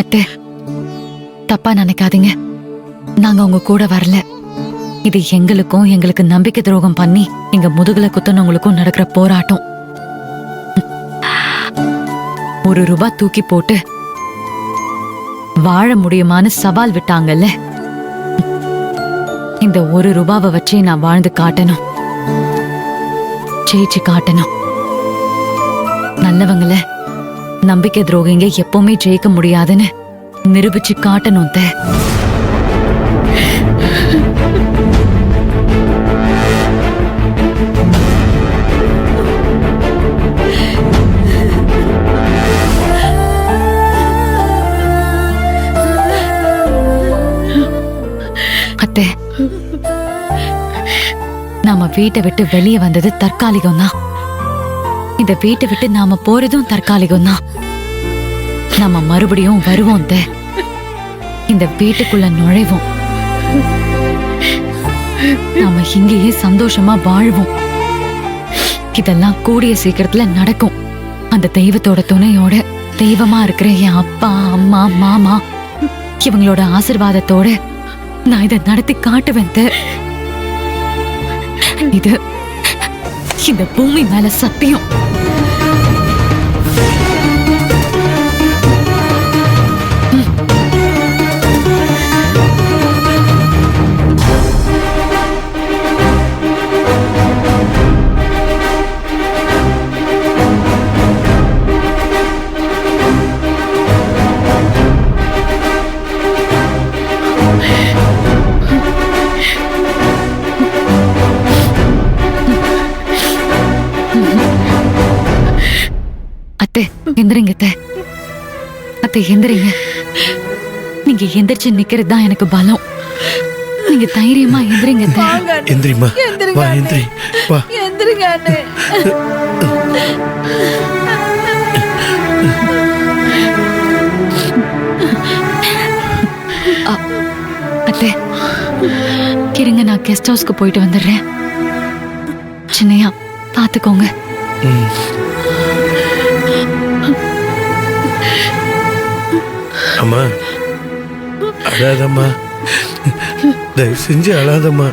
அத்தை, தப்பா நினைக்காதீங்க. நாங்க உங்க கூட வரல. இது எங்களுக்கும் எங்களுக்கு நம்பிக்கை துரோகம் பண்ணி எங்க முதுகுல குத்துனவங்களுக்கும் நடக்கிற போராட்டம். ₹1 தூக்கி போட்டு வாழ முடியுமான்னு சவால் விட்டாங்கல்ல. இந்த ₹1 வச்சு நான் வாழ்ந்து காட்டணும், ஜெயிச்சு காட்டணும். நல்லவங்கள நம்பிக்கை துரோகிங்க எப்பவுமே ஜெயிக்க முடியாதுன்னு நிரூபிச்சு காட்டணும். அத்தை, நாம வீட்டை விட்டு வெளியே வந்தது தற்காலிகம் தான். இந்த வீட்டை விட்டு நாம போறதும் தற்காலிகம் தான். நாம மறுபடியும் வருவோம். இந்த வீட்டுக்குள்ள நுழைவோம். நாம இங்கேயே சந்தோஷமா வாழ்வோம். இதெல்லாம் கூடிய சீக்கிரத்துல நடக்கும். அந்த தெய்வத்தோட துணையோட, தெய்வமா இருக்கிற என் அப்பா, அம்மா, மாமா இவங்களோட ஆசீர்வாதத்தோட நான் இதை நடத்தி காட்டுவேன். இது இந்த பூமி மேல சத்தியம். எந்திரிங்க அத்தை, எந்திரிங்க. நீங்க எந்திரிச்சு நிக்கிறது தான் எனக்கு பலம். நீங்க தைரியமா எந்திரிங்க. எந்திரிமா, வா, எந்திரி, வா. எந்திரிங்க அண்ணே. அத்தை, இருங்க, நான் கெஸ்ட் ஹவுஸ்க்கு போயிட்டு வந்துடுறேன். சின்னையா பாத்துக்கோங்க. அம்மா, அழாதம்மா, தயவு செஞ்சு அழாதம்மா.